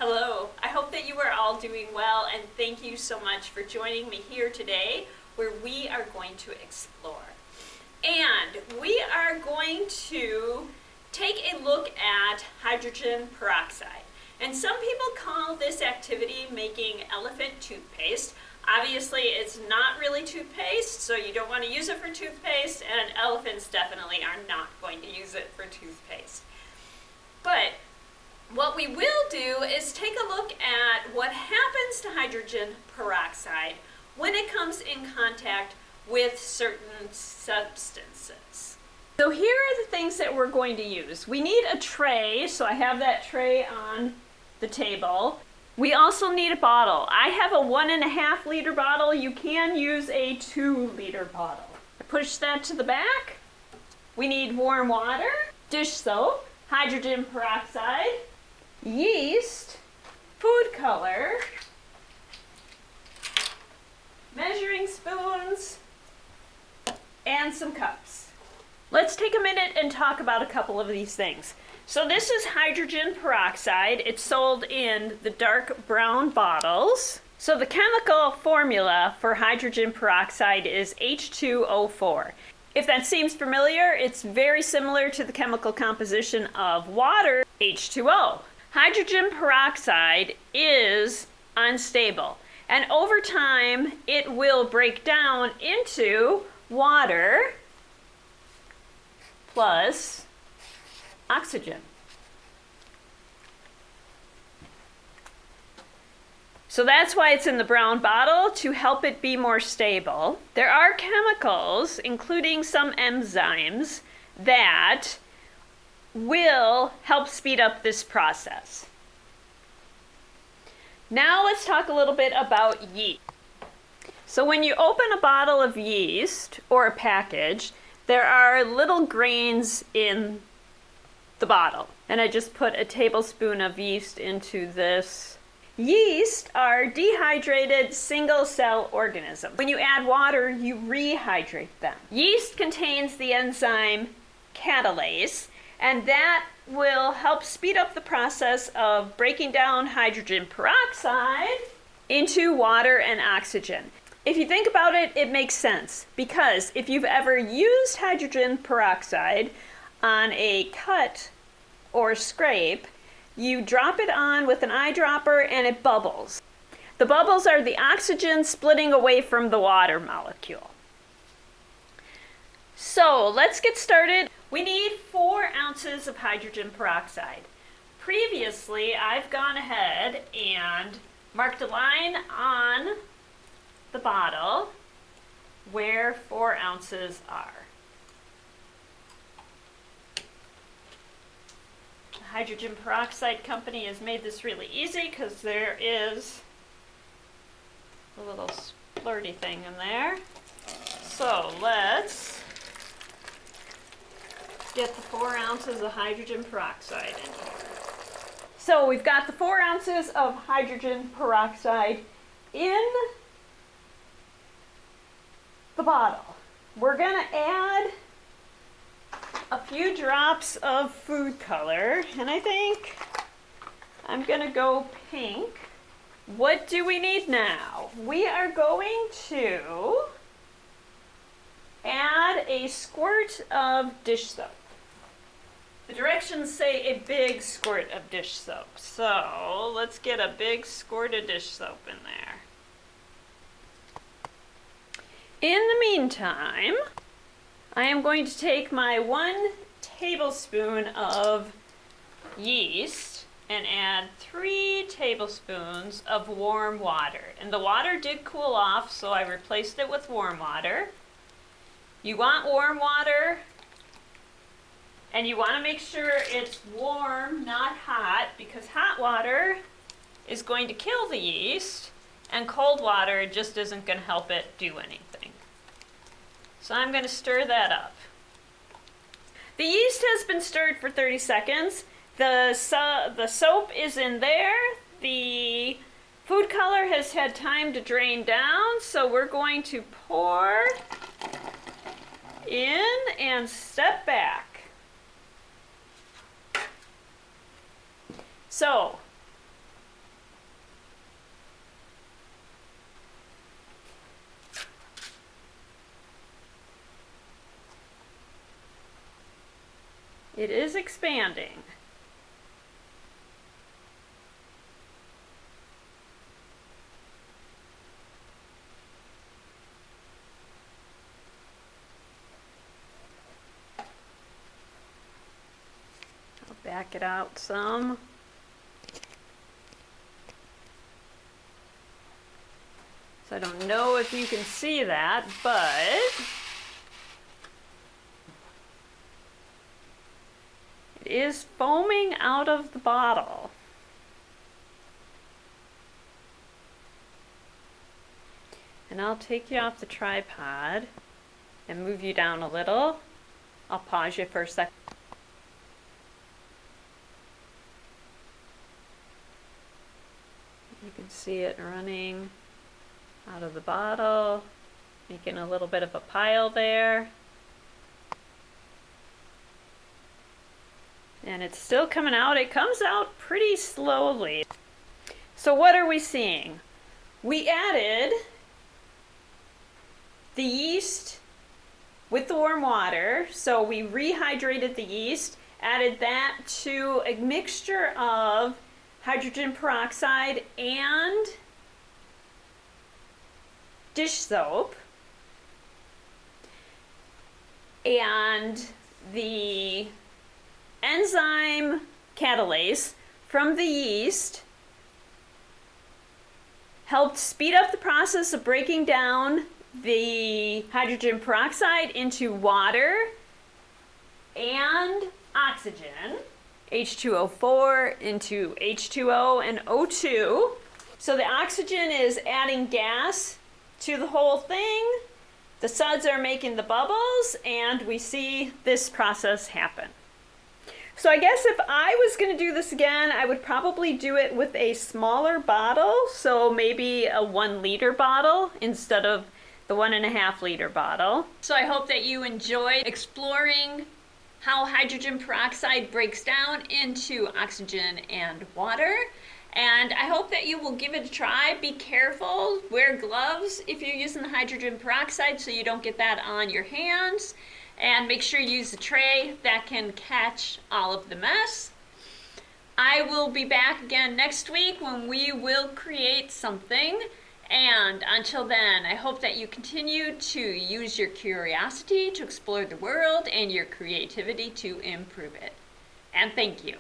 Hello, I hope that you are all doing well, and thank you so much for joining me here today where we are going to explore. And we are going to take a look at hydrogen peroxide. And some people call this activity making elephant toothpaste. Obviously, it's not really toothpaste, so you don't want to use it for toothpaste, and elephants definitely are not going to use it for toothpaste. But what we will do is take a look at what happens to hydrogen peroxide when it comes in contact with certain substances. So here are the things that we're going to use. We need a tray, so I have that tray on the table. We also need a bottle. I have a 1.5 liter bottle. You can use a 2 liter bottle. Push that to the back. We need warm water, dish soap, hydrogen peroxide, yeast, food color, measuring spoons, and some cups. Let's take a minute and talk about a couple of these things. So this is hydrogen peroxide. It's sold in the dark brown bottles. So the chemical formula for hydrogen peroxide is H2O4. If that seems familiar, it's very similar to the chemical composition of water, H2O. Hydrogen peroxide is unstable, and over time it will break down into water plus oxygen. So that's why it's in the brown bottle, to help it be more stable. There are chemicals, including some enzymes, that will help speed up this process. Now let's talk a little bit about yeast. So when you open a bottle of yeast or a package, there are little grains in the bottle. And I just put a tablespoon of yeast into this. Yeast are dehydrated single-cell organisms. When you add water, you rehydrate them. Yeast contains the enzyme catalase, and that will help speed up the process of breaking down hydrogen peroxide into water and oxygen. If you think about it, it makes sense, because if you've ever used hydrogen peroxide on a cut or scrape, you drop it on with an eyedropper and it bubbles. The bubbles are the oxygen splitting away from the water molecule. So let's get started. We need 4 ounces of hydrogen peroxide. Previously, I've gone ahead and marked a line on the bottle where 4 ounces are. The hydrogen peroxide company has made this really easy because there is a little splurty thing in there. So let's get the 4 ounces of hydrogen peroxide in here. So we've got the 4 ounces of hydrogen peroxide in the bottle. We're going to add a few drops of food color, and I think I'm going to go pink. What do we need now? We are going to add a squirt of dish soap. The directions say a big squirt of dish soap, so let's get a big squirt of dish soap in there. In the meantime, I am going to take my 1 tablespoon of yeast and add 3 tablespoons of warm water. And the water did cool off, so I replaced it with warm water. You want warm water, and you want to make sure it's warm, not hot, because hot water is going to kill the yeast, and cold water just isn't going to help it do anything. So I'm going to stir that up. The yeast has been stirred for 30 seconds. The soap is in there. The food color has had time to drain down, so we're going to pour in and step back. So It is expanding. I'll back it out some. So I don't know if you can see that, but it is foaming out of the bottle. And I'll take you off the tripod and move you down a little. I'll pause you for a second. You can see it running out of the bottle, making a little bit of a pile there. And it's still coming out. It comes out pretty slowly. So what are we seeing? We added the yeast with the warm water. So we rehydrated the yeast, added that to a mixture of hydrogen peroxide and dish soap, and the enzyme catalase from the yeast helped speed up the process of breaking down the hydrogen peroxide into water and oxygen, H2O4 into H2O and O2. So the oxygen is adding gas to the whole thing. The suds are making the bubbles, and we see this process happen. So I guess if I was going to do this again, I would probably do it with a smaller bottle, so maybe a 1 liter bottle instead of the 1.5 liter bottle. So I hope that you enjoyed exploring how hydrogen peroxide breaks down into oxygen and water. And I hope that you will give it a try. Be careful, wear gloves if you're using the hydrogen peroxide so you don't get that on your hands. And make sure you use a tray that can catch all of the mess. I will be back again next week when we will create something. And until then, I hope that you continue to use your curiosity to explore the world and your creativity to improve it. And thank you.